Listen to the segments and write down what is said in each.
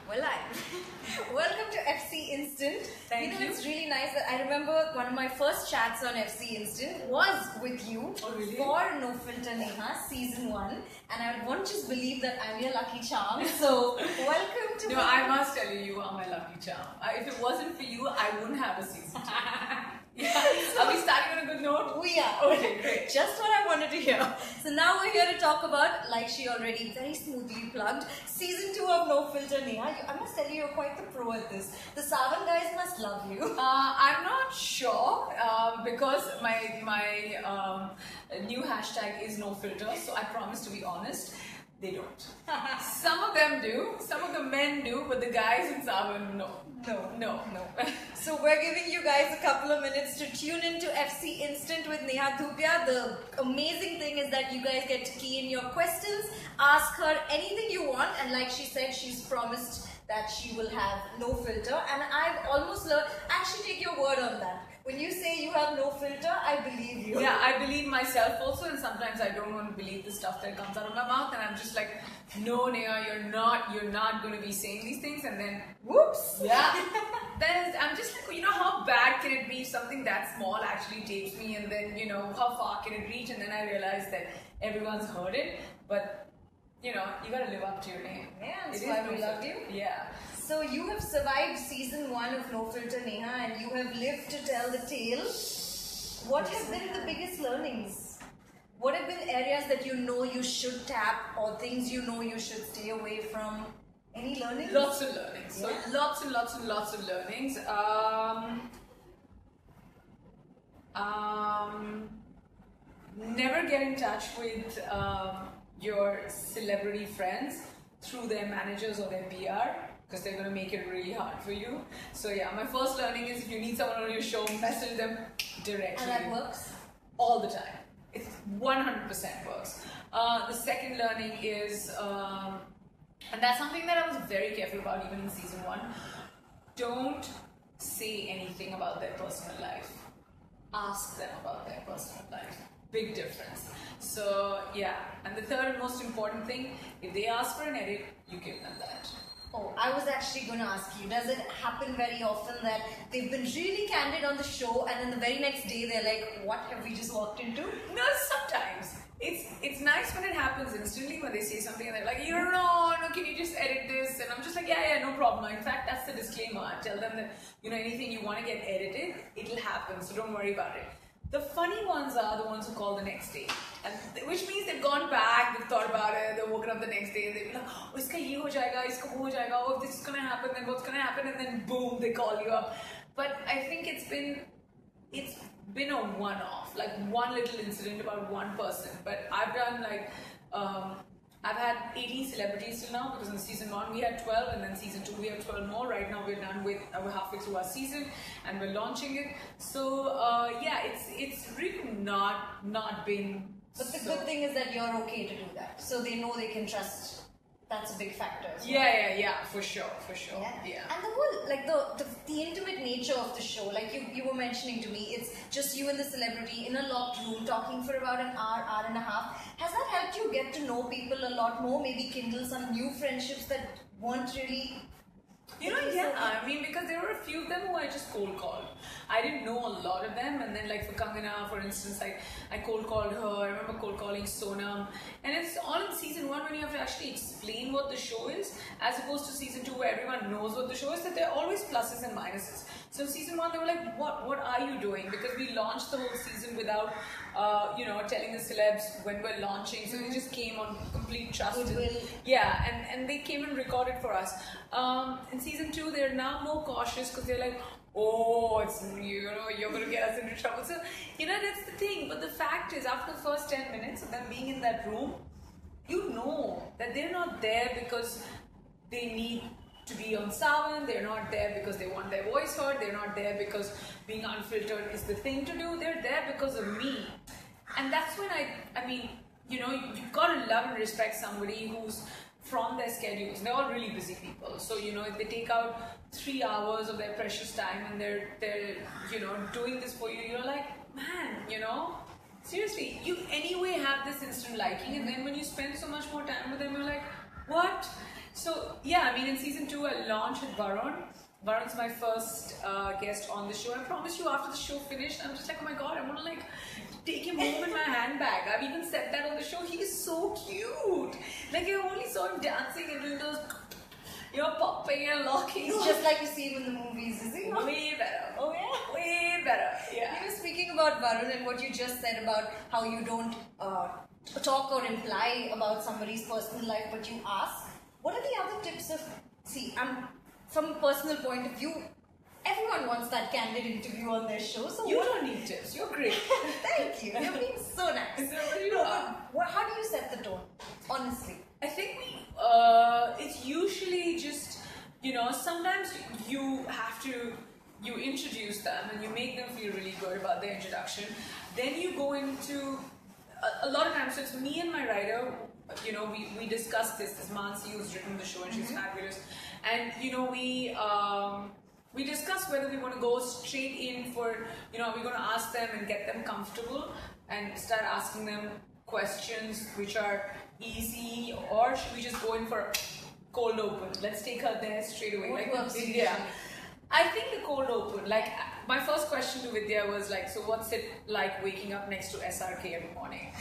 Well, welcome to FC Instant. Thank you. It's really nice that I remember one of my first chats on FC Instant was with you for No Filter Neha season 1, and I won't just believe that I'm your lucky charm. So welcome to. No, I must tell you, you are my lucky charm. If it wasn't for you, I wouldn't have a season 2. Yeah. Are we starting on a good note? We are. Okay, great. Just what I wanted to hear. So now we're here to talk about, like she already very smoothly plugged, season 2 of No Filter Neha. I must tell you, you're quite the pro at this. The Savan guys must love you. I'm not sure because my new hashtag is no filter, so I promise to be honest. They don't. Some of them do, some of the men do, but the guys in Savan, no. No. So we're giving you guys a couple of minutes to tune into FC Instant with Neha Dhupia. The amazing thing is that you guys get to key in your questions, ask her anything you want, and like she said, she's promised that she will have no filter, and I've almost learned, actually take your word on that. When you say you have no filter, I believe you. Yeah, I believe myself also, and sometimes I don't want to believe the stuff that comes out of my mouth, and I'm just like, no, Neha, you're not going to be saying these things, and then, whoops, yeah. Then I'm just like, how bad can it be if something that small actually takes me, and then, how far can it reach, and then I realize that everyone's heard it, but you gotta live up to your name. Yeah, that's why we loved you. Yeah. So you have survived season 1 of No Filter Neha, and you have lived to tell the tale. What have been the biggest learnings? What have been areas that you should tap, or things you should stay away from? Any learnings? Lots of learnings. Yeah. So lots and lots of learnings. Never get in touch with your celebrity friends through their managers or their PR, because they're going to make it really hard for you. So yeah, my first learning is if you need someone on your show, message them directly. And that works? All the time. It 100% works. The second learning is, and that's something that I was very careful about even in season 1, don't say anything about their personal life. Ask them about their personal life. Big difference. So yeah, and the third and most important thing, if they ask for an edit, you give them that. Oh, I was actually going to ask you, does it happen very often that they've been really candid on the show, and then the very next day they're like, what have we just walked into? No, sometimes. It's nice when it happens instantly, when they say something and they're like, no, can you just edit this? And I'm just like, yeah, no problem. In fact, that's the disclaimer. I tell them that, anything you want to get edited, it'll happen, so don't worry about it. The funny ones are the ones who call the next day, and which means they've gone back, they've thought about it, they've woken up the next day, and they'll be like, oh, iska ye ho jayega, iska wo ho jayega, oh, if this is gonna happen, then what's gonna happen, and then boom, they call you up. But I think it's been a one-off, like one little incident about one person. But I've done I've had 18 celebrities till now, because in season 1 we had 12, and then season 2 we have 12 more. Right now we're done with, we're halfway through our season, and we're launching it. So yeah, it's really not been. But the good thing is that you're okay to do that, so they know they can trust. That's a big factor as well. Yeah, for sure. Yeah. And the whole, the intimate nature of the show, like you were mentioning to me, it's just you and the celebrity in a locked room talking for about an hour and a half. Has that helped you get to know people a lot more, maybe kindle some new friendships that weren't really... Yeah, I mean, because there were a few of them who I just cold called. I didn't know a lot of them, and then like for Kangana, for instance, I cold called her. I remember cold calling Sonam, and it's all in season 1 when you have to actually explain what the show is, as opposed to season 2 where everyone knows what the show is. That there are always pluses and minuses. So in season 1 they were like, what are you doing? Because we launched the whole season without telling the celebs when we're launching, so they just came on complete trust. Yeah, and they came and recorded for us. In season 2 they're now more cautious, because they're like, oh, it's you're going to get us into trouble. So that's the thing. But the fact is, after the first 10 minutes of them being in that room, you know that they're not there because they need to be on Savan. They're not there because they want their voice heard. They're not there because being unfiltered is the thing to do. They're there because of me. And that's when I mean, you've got to love and respect somebody who's from their schedules. They're all really busy people. So, if they take out 3 hours of their precious time and they're doing this for you, you're like, man, seriously, you anyway have this instant liking, and then when you spend so much more time with them, you're like, what? So yeah, I mean, in season 2, I launched with Varun. Varun's my first guest on the show. I promise you, after the show finished, I'm just like, oh my god, I want to like take him home in my handbag. I've even said that on the show. He is so cute. Like I only saw him dancing and doing those, you know, popping and locking. He's just like you see him in the movies, is he? Way better. Oh yeah? Way better. Yeah. You were speaking about Varun and what you just said about how you don't talk or imply about somebody's personal life, but you ask. What are the other tips of, see, from a personal point of view, everyone wants that candid interview on their show. So you don't need tips. You're great. Thank you. You're being so nice. How do you set the tone, honestly? I think it's usually just, you know, sometimes you have to, you introduce them and you make them feel really good about their introduction. Then you go into, a lot of times, so it's me and my writer, you know, we discussed this Mansi who's written the show and she's fabulous. And, you know, we discussed whether we want to go straight in for, you know, are we going to ask them and get them comfortable and start asking them questions which are easy, or should we just go in for cold open? Let's take her there straight away. What works? Yeah. I think the cold open, like my first question to Vidya was like, so what's it like waking up next to SRK every morning?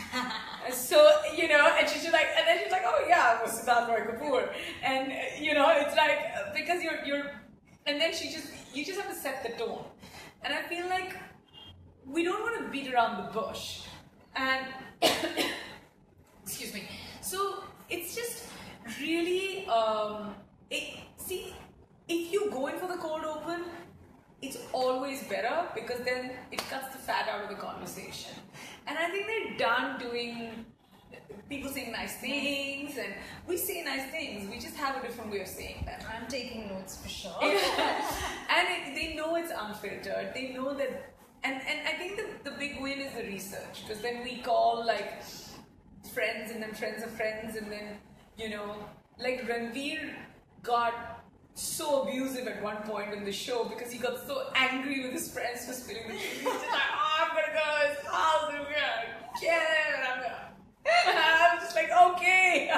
So, you know, and she's like, and then she's like, oh yeah, I was Siddharth Roy Kapoor. And, you know, it's like, because you're, and then you just have to set the tone. And I feel like we don't want to beat around the bush. And, excuse me. So it's just really, see, if you go in for the cold open, it's always better because then it cuts the fat out of the conversation. And I think they're done doing people saying nice things, and we say nice things, we just have a different way of saying them. I'm taking notes for sure. And they know it's unfiltered, they know that, and I think the big win is the research, because then we call like friends and then friends of friends, and then, you know, like Ranveer got so abusive at one point in the show because he got so angry with his friends for spilling the tea. He's just like, oh, I'm gonna go to his house and we're gonna get him, and I'm just like, okay.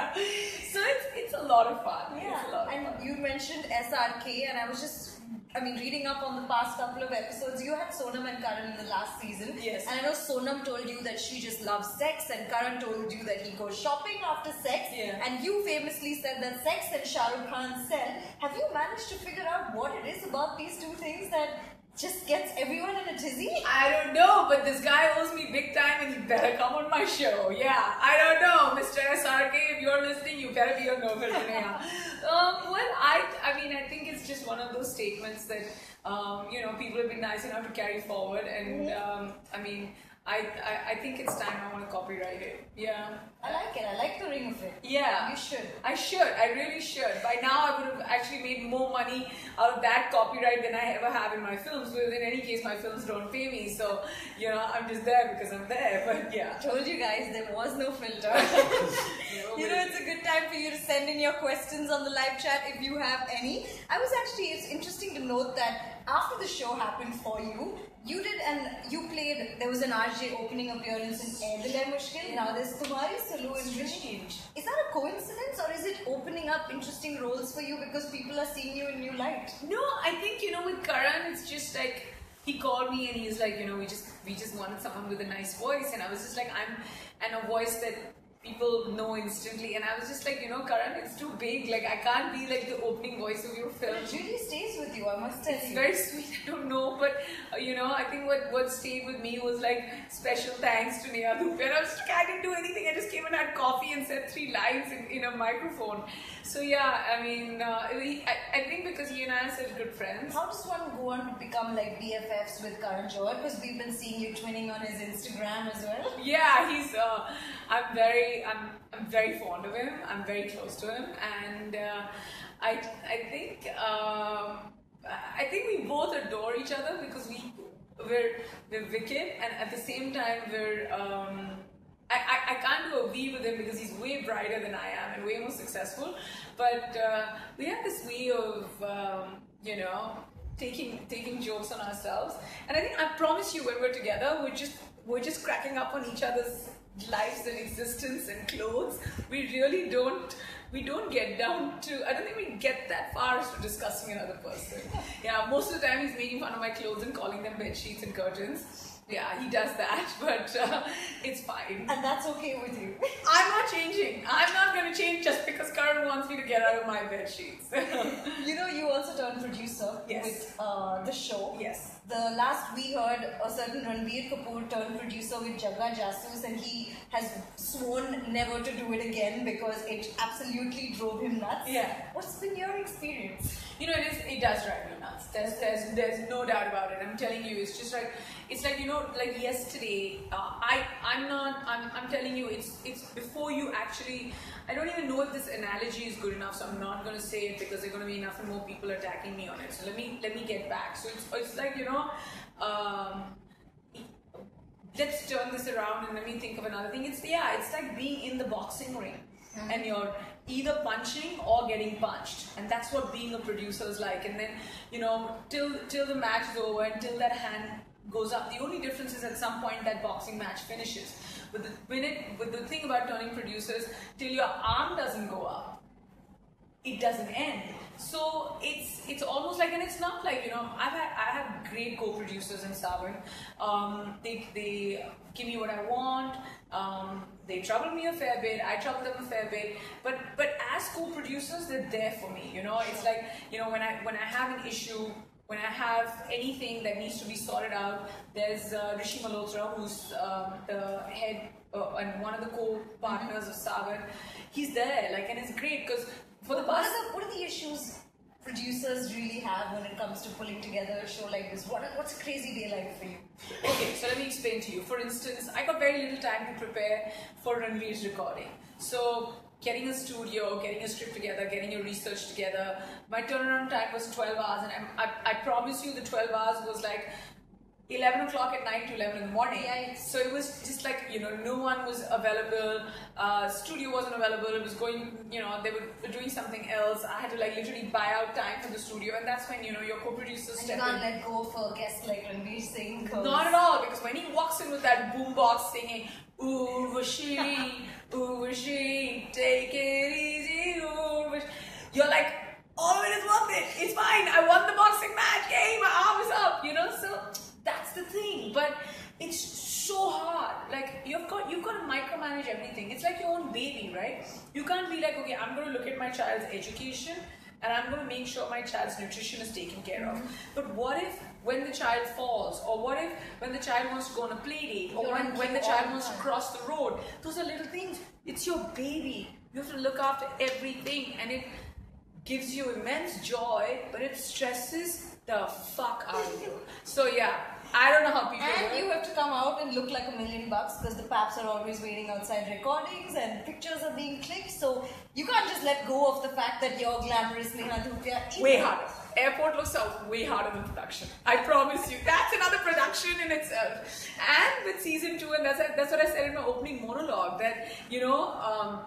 So it's a lot of fun. Yeah, it's a lot of and fun. you mentioned SRK, and I was just, reading up on the past couple of episodes. You had Sonam and Karan in the last season. Yes. And I know Sonam told you that she just loves sex, and Karan told you that he goes shopping after sex. Yeah. And you famously said that sex and Shah Rukh Khan sell. Have you managed to figure out what it is about these two things that just gets everyone in a tizzy? I don't know, but this guy owes me big time and he better come on my show. Yeah, I don't know, Mr. SRK, if you're listening, you better be on No Filter Neha. Well, I think it's just one of those statements that, you know, people have been nice enough to carry forward, and I think it's time I want to copyright it. Yeah. I like it. I like the ring of it. Yeah. You should. I should. I really should. By now, I would have actually made more money out of that copyright than I ever have in my films. But in any case, my films don't pay me. So, you know, I'm just there because I'm there. But yeah. Told you guys, there was no filter. You know, it's a good time for you to send in your questions on the live chat if you have any. It's interesting to note that after the show happened for you, you did, and you played, there was an RJ opening appearance in Air Dil Hai Mushkil. Now there's Tumhari Salu in Strange. Is that a coincidence, or is it opening up interesting roles for you because people are seeing you in new light? No, I think, you know, with Karan, it's just like, he called me and he was like, you know, we just wanted someone with a nice voice, and I was just like, and a voice that people know instantly, and I was just like, you know, Karan, it's too big, like I can't be like the opening voice of your film. It really stays with you, I must tell you. It's very sweet, I don't know, but you know, I think what stayed with me was like special thanks to Neha Dhupia, and I was like, I didn't do anything, I just came and had coffee and said 3 lines in a microphone. So yeah, I mean, I think because he and I are such good friends. How does one go on to become like BFFs with Karan Johar? Because we've been seeing you twinning on his Instagram as well. Yeah, he's, I'm very fond of him. I'm very close to him, and I think we both adore each other because we're wicked, and at the same time we're I can't do a V with him because he's way brighter than I am and way more successful, but we have this way of you know, taking jokes on ourselves, and I think, I promise you, when we're together, we're just cracking up on each other's lives and existence and clothes. We really don't we don't get down to, I don't think we get that far as to discussing another person. Yeah, most of the time he's making fun of my clothes and calling them bed sheets and curtains. Yeah, he does that, but it's fine. And that's okay with you. I'm not changing. I'm not going to change just because Karan wants me to get out of my bed sheets. You know, you also turned producer Yes. with the show. Yes. The last we heard, a certain Ranbir Kapoor turned producer with Jagga Jasus, and he has sworn never to do it again because it absolutely drove him nuts. Yeah. What's been your experience? You know, it does drive me nuts. There's no doubt about it. I'm telling you, it's just like, it's like, you know, like yesterday, I'm telling you, it's before you actually, I don't even know if this analogy is good enough, so I'm not going to say it because there are going to be enough and more people attacking me on it. So let me get back. So it's like, you know, let's turn this around and let me think of another thing. It's like being in the boxing ring. And you're either punching or getting punched, and that's what being a producer is like. And then, you know, till the match is over, until that hand goes up, the only difference is at some point that boxing match finishes. But the thing about turning producers, till your arm doesn't go up, it doesn't end. So it's almost like, and it's not like, you know, I have great co-producers in Saban. They give me what I want. They trouble me a fair bit. I trouble them a fair bit. But as co-producers, they're there for me. You know, it's like, you know, when I have an issue, when I have anything that needs to be sorted out, there's Rishi Malhotra, who's the head and one of the co-partners of Saban. He's there, like, and it's great because for the past. What are the issues producers really have when it comes to pulling together a show like this? What's a crazy day like for you? Okay, so let me explain to you. For instance, I got very little time to prepare for Ranveer's recording. So getting a studio, getting a script together, getting your research together, my turnaround time was 12 hours, and I promise you the 12 hours was like 11 o'clock at night to 11 in the morning. Yeah. So it was just like, you know, no one was available, studio wasn't available, it was going, you know, they were doing something else. I had to like literally buy out time for the studio, and that's when, you know, your co-producers step in. You can't let go for guests like Ranveer Singh. Not at all, because when he walks in with that boombox singing, Urvashi, take it easy, Urvashi, you're like, all of it is worth it, it's fine, I won the boxing match, yay, my arm is up, you know, so that's the thing. But it's so hard, like you've got to micromanage everything. It's like your own baby, right? You can't be like, okay, I'm going to look at my child's education and I'm going to make sure my child's nutrition is taken care of. But what if when the child falls, or what if when the child wants to go on a play date, or when the child wants to cross the road? Those are little things. It's your baby. You have to look after everything, and it gives you immense joy, but it stresses the fuck out of you. So yeah, I don't know how people do it. And you have to come out and look like $1 million because the paps are always waiting outside recordings and pictures are being clicked. So you can't just let go of the fact that you're glamorous Neha Dhupia. Way harder. Airport looks out way harder than production. I promise you. That's another production in itself. And with season 2, and that's what I said in my opening monologue, that, you know,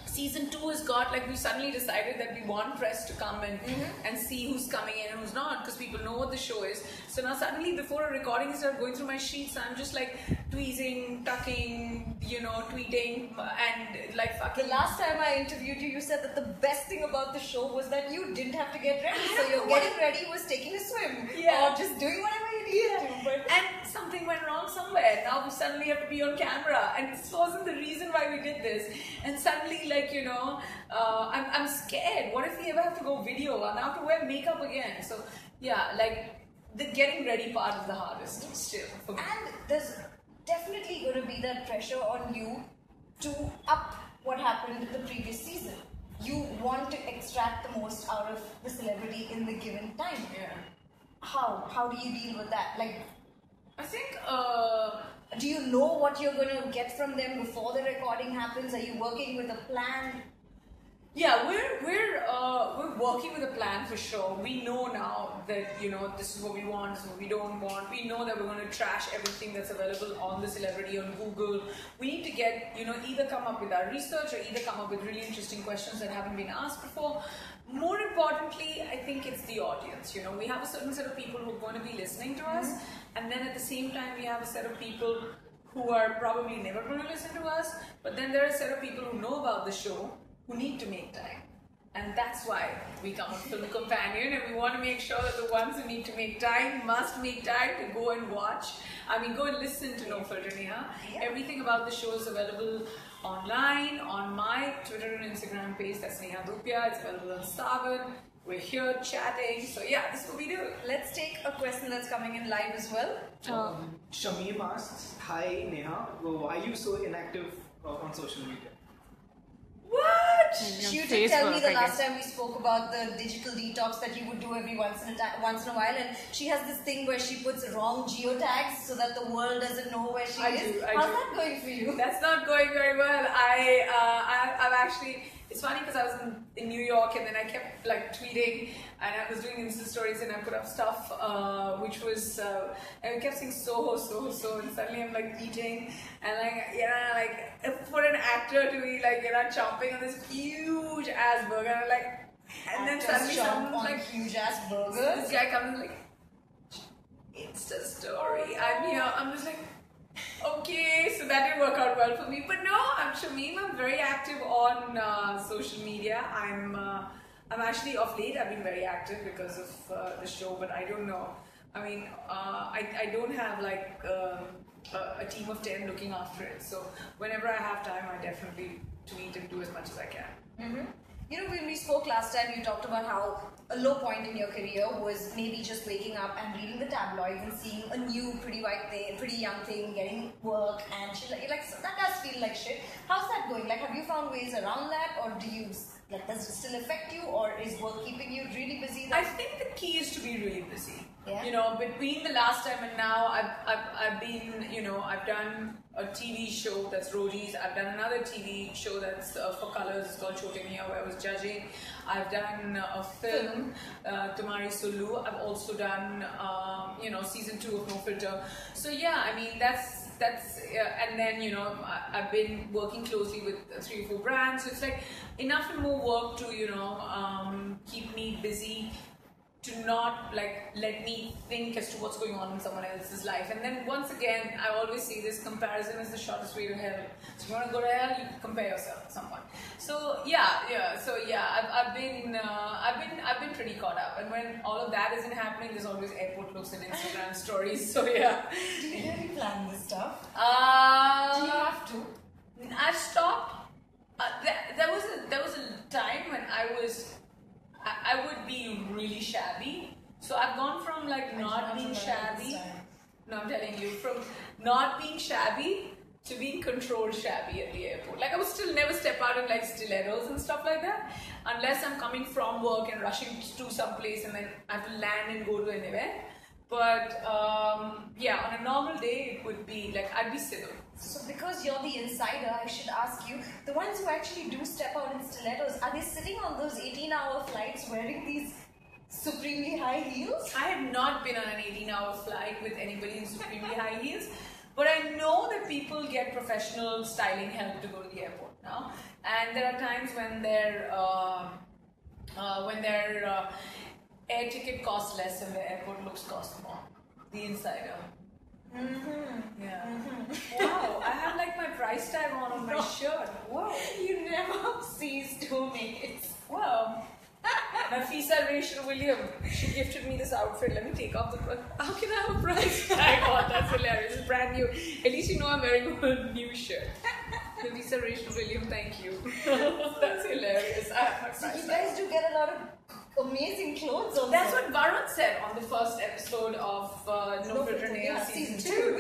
season 2 has got, like, we suddenly decided that we want press to come and see who's coming in and who's not, because people know what the show is. So now suddenly before a recording, I start going through my sheets, I'm just like tweezing, tucking, you know, tweeting, and like fucking. The last time I interviewed you, you said that the best thing about the show was that you didn't have to get ready. So your getting ready was taking a swim, or just doing whatever you needed to. But and something went wrong somewhere. Now we suddenly have to be on camera, and this wasn't the reason why we did this. And suddenly, like, you know, I'm scared. What if we ever have to go video and I have to wear makeup again? So yeah, like the getting ready part is the hardest still for me. And there's definitely going to be that pressure on you to up what happened the previous season. You want to extract the most out of the celebrity in the given time. Yeah. How do you deal with that? Like, I think do you know what you're going to get from them before the recording happens? Are you working with a plan? Yeah, we're working with a plan for sure. We know now that, you know, this is what we want, this is what we don't want. We know that we're going to trash everything that's available on the celebrity on Google. We need to get, you know, either come up with our research or either come up with really interesting questions that haven't been asked before. More importantly, I think it's the audience. You know, we have a certain set of people who are going to be listening to us, and then at the same time we have a set of people who are probably never going to listen to us, but then there are a set of people who know about the show, who need to make time. And that's why we come on Film Companion, and we want to make sure that the ones who need to make time must make time to go and watch. I mean, go and listen to No Filter Neha. Everything about the show is available online on my Twitter and Instagram page. That's Neha Dhupia. It's available on Starvin. We're here chatting. So yeah, this is what we do. Let's take a question that's coming in live as well. Shamim asks, "Hi Neha, why are you so inactive on social media?" What? You did tell me the last time we spoke about the digital detox that you would do every once in a while, and she has this thing where she puts wrong geotags so that the world doesn't know where she is. How's that going for you? That's not going very well. I've actually. It's funny because I was in New York, and then I kept like tweeting, and I was doing Insta stories, and I put up stuff which was and I kept saying so, and suddenly I'm like eating, and like for an actor to be like chomping on this huge ass burger, and then suddenly someone's like huge ass burgers. So this guy comes like Insta story. I'm here. I'm just like. Okay, so that didn't work out well for me. But no, I'm Shamim. I'm very active on social media. I'm actually of late. I've been very active because of the show. But I don't know. I mean, I don't have like a team of 10 looking after it. So whenever I have time, I definitely tweet and do as much as I can. Mm-hmm. You know, when we spoke last time, you talked about how a low point in your career was maybe just waking up and reading the tabloids and seeing a new pretty young thing getting work, and she like so that does feel like shit. How's that going? Like, have you found ways around that, or do you like does it still affect you, or is work keeping you really busy? I think the key is to be really busy. Yeah. You know, between the last time and now, I've been, you know, I've done a TV show that's Roji's. I've done another TV show that's for Colors. It's called Chote Miyan, where I was judging. I've done a film, Tumhari Sulu. I've also done, you know, season 2 of No Filter. So yeah, I mean that's and then you know I've been working closely with 3 or 4 brands. So it's like enough and more work to keep me busy, to not like let me think as to what's going on in someone else's life. And then once again, I always say this: comparison is the shortest way to hell. So if you want to go to hell, you compare yourself to someone. So I've been pretty caught up. And when all of that isn't happening, there's always airport looks and Instagram stories. So yeah. Do you really plan this stuff? Do you have to? I've stopped. There was a time when I would be really shabby. So I've gone from like not being shabby. No, I'm telling you, from not being shabby to being controlled shabby at the airport. Like I would still never step out in like stilettos and stuff like that, unless I'm coming from work and rushing to some place and then I have to land and go to an event. But yeah, on a normal day, it would be like I'd be civil. So because you're the insider, I should ask you, the ones who actually do step out in stilettos, are they sitting on those 18-hour flights wearing these supremely high heels? I have not been on an 18-hour flight with anybody in supremely high heels, but I know that people get professional styling help to go to the airport now. And there are times when their air ticket costs less and the airport looks cost more. The insider. Mm-hmm. Yeah. Mm-hmm. Wow, I have like my price tag on my shirt. Whoa. You never cease to make it. Wow. Nafisa Rachel William, she gifted me this outfit. Let me take off the. How can I have a price tag on? That's hilarious. It's brand new. At least you know I'm wearing a new shirt. Nafisa Rachel William, thank you. That's hilarious. I have my price So you tag. guys do get a lot of amazing clothes also. That's what Varun said on the first episode of No Filter Neha season 2.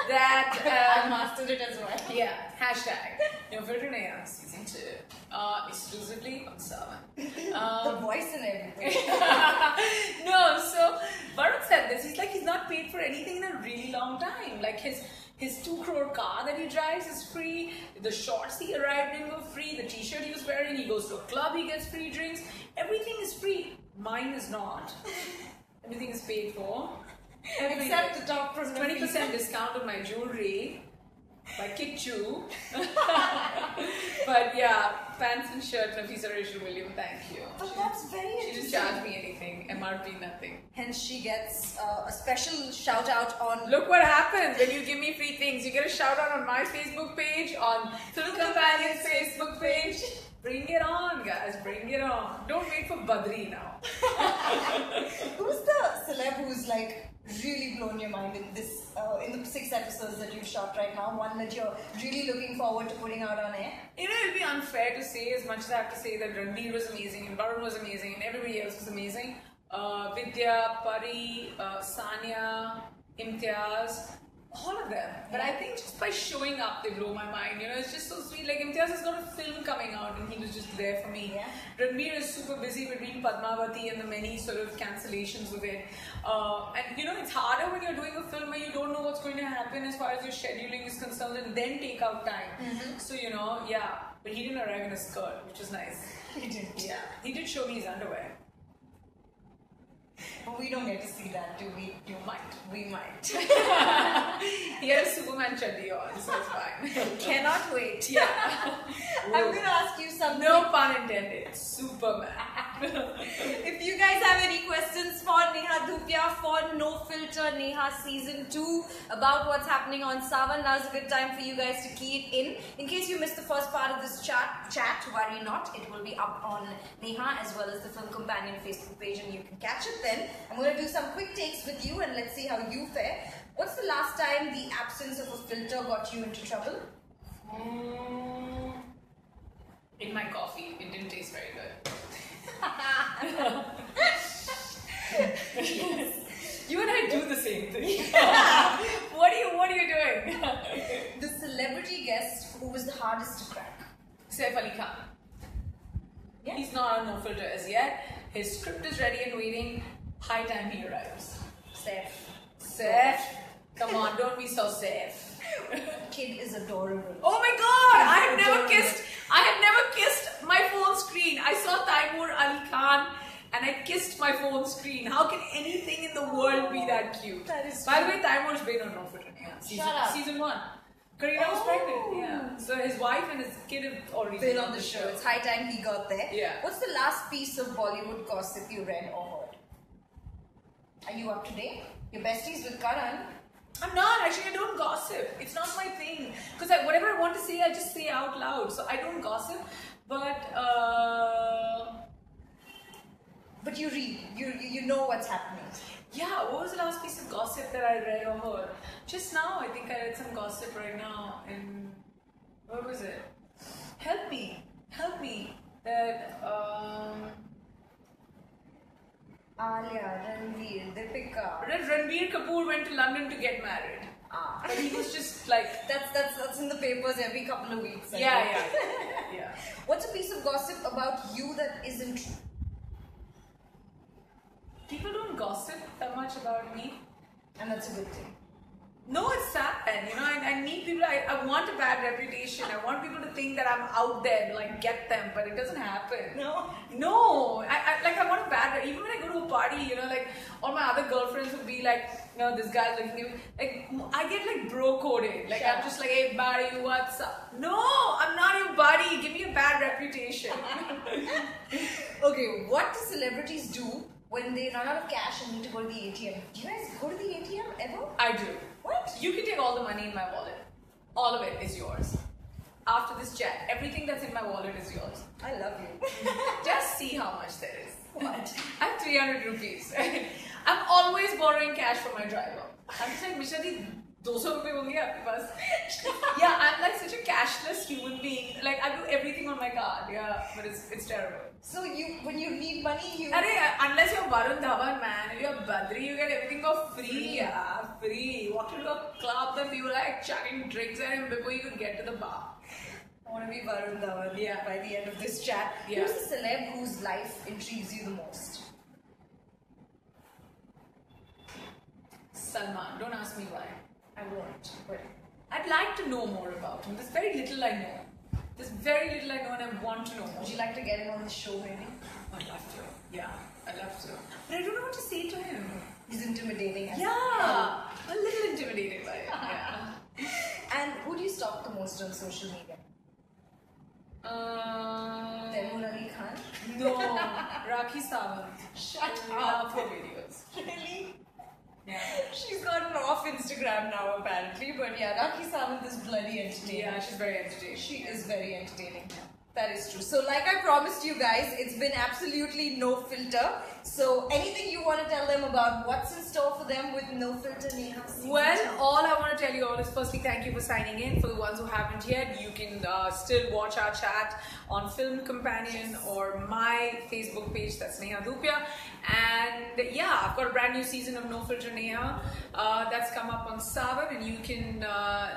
That I mastered it as well. yeah, hashtag No Filter Neha season 2. Exclusively on Savan. The voice and everything. No, so Varun said this. He's like, he's not paid for anything in a really long time. Like his 2 crore car that he drives is free. The shorts he arrived in were free. The t-shirt he was wearing, he goes to a club, he gets free drinks. Everything is free. Mine is not. Everything is paid for. Except the top from 20% discount on my jewelry by Kitchu. But yeah, pants and shirt, Nafisa Rachel William, thank you. But that's very She interesting. just charged me anything, MRP nothing. Hence she gets a special shout out on... Look what happens when you give me free things. You get a shout out on my Facebook page, on Film Companion's Facebook page. Bring it on, guys. Bring it on. Don't wait for Badri now. Who's the celeb who's like really blown your mind in this in the 6 episodes that you've shot right now? One that you're really looking forward to putting out on air? You know, it'd be unfair to say as much as I have to say that Ranveer was amazing and Varun was amazing and everybody else was amazing. Vidya, Pari, Sanya, Imtiaz, all of them. But I think just by showing up, they blow my mind. You know, it's just so sweet. Like Imtiaz has got a film coming out, and he was just there for me. Yeah. Ranveer is super busy between Padmavati and the many sort of cancellations of it. And you know, it's harder when you're doing a film where you don't know what's going to happen as far as your scheduling is concerned, and then take out time. So you know, yeah. But he didn't arrive in a skirt, which was nice. He did. Yeah, he did show me his underwear. But we don't get to see that, do we? You might. We might. He had a Superman chaddi on, so it's fine. Cannot wait. Yeah. I'm going to ask you something. No pun intended. Superman. If you guys have any questions for Neha Dhupia for No Filter Neha Season 2 about what's happening on Savan, now's a good time for you guys to key it in. In case you missed the first part of this chat, worry not. It will be up on Neha as well as the Film Companion Facebook page, and you can catch it then. I'm going to do some quick takes with you and let's see how you fare. What's the last time the absence of a filter got you into trouble? In my coffee. It didn't taste very good. You and I do the same thing. What are you doing? The celebrity guest who was the hardest to crack? Saif Ali Khan. Yeah. He's not on No Filter as yet. His script is ready and waiting. High time he arrives. Saif. Come on, don't be so safe. Kid is adorable. Oh my god! I have never kissed my phone screen. I saw Taimur Ali Khan and I kissed my phone screen. How can anything in the world be that cute? That is By the way, Taimur's been on No Filter. Yeah, season 1. Karina was pregnant. Yeah. So his wife and his kid have already Been on the show. It's high time he got there. Yeah. What's the last piece of Bollywood gossip you read or heard? Are you up to date? Your besties with Karan? I'm not. Actually, I don't gossip. It's not my thing. Because whatever I want to say, I just say out loud. So I don't gossip. But you read. You know what's happening. yeah, what was the last piece of gossip that I read or heard? Just now, I think I read some gossip right now. And what was it? Help me. That Alia, Ranveer, Deepika. Ranveer Kapoor went to London to get married. But he was just like... That's in the papers every couple of weeks. Yeah. What's a piece of gossip about you that isn't true? People don't gossip that much about me. And that's a good thing. No, it's sad. You know, I need people. I want a bad reputation. I want people to think that I'm out there to like get them, but it doesn't happen. No. I want a bad. Even when I go to a party, you know, like all my other girlfriends would be like, you know, this guy's looking at me. Like I get like bro coded. Like I'm just like, hey buddy, what's up? No, I'm not your buddy. Give me a bad reputation. Okay, what do celebrities do when they run out of cash and need to go to the ATM? Do you guys go to the ATM ever? I do. What? You can take all the money in my wallet. All of it is yours. After this chat, everything that's in my wallet is yours. I love you. Just see how much there is. What? I have 300 rupees. I'm always borrowing cash from my driver. I'm just like, Mishra ji, 200 rupees honge aapke paas? Yeah, I'm like such a cashless human being. Like I do everything on my card. Yeah, but it's terrible. So when you need money, Unless you're Varun Dhawan, man, if you're Badri, you get everything for free. Yeah, free. Walk into a club and people like chugging drinks at him before you could get to the bar. I want to be Varun Dhawan by the end of this chat. Yeah. Who's the celeb whose life intrigues you the most? Salman. Don't ask me why. I won't. But I'd like to know more about him. There's very little I know. There's very little I know and I want to know more. would you like to get him on the show maybe? I'd love to. Yeah, I'd love to. But I don't know what to say to him. He's intimidating. Yeah, a little intimidated by it. Yeah. And who do you stalk the most on social media? Taimur Ali Khan? No, Rakhi Sawant. Shut I love up. her videos. Really? Yeah. She's gotten off Instagram now apparently, but yeah, Rakhi Sawant is bloody entertaining. Yeah, she's very entertaining. She is very entertaining. That is true. So like I promised you guys, it's been absolutely no filter. So anything you want to tell them about what's in store for them with No Filter, Neha? Well, all I want to tell you all is firstly, thank you for signing in. For the ones who haven't yet, you can still watch our chat on Film Companion or my Facebook page, that's Neha Dhupia. And yeah, I've got a brand new season of No Filter Neha that's come up on Savan, and you can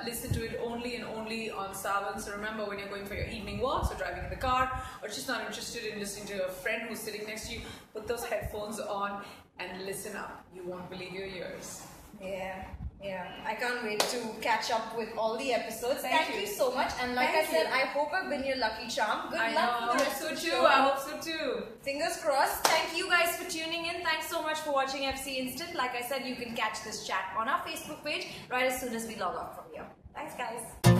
listen to it only and only on Savan. So remember, when you're going for your evening walks or driving in the car, or just not interested in listening to a friend who's sitting next to you, put those headphones on and listen up. You won't believe your ears. Yeah, I can't wait to catch up with all the episodes. Thank you so much. And like Thank I said, you. I hope I've been your lucky charm. Good I luck for the rest hope of the so too. show. I hope so too. Fingers crossed. Thank you guys for tuning in. Thanks so much for watching FC Instant. Like I said, you can catch this chat on our Facebook page right as soon as we log off from here. Thanks guys.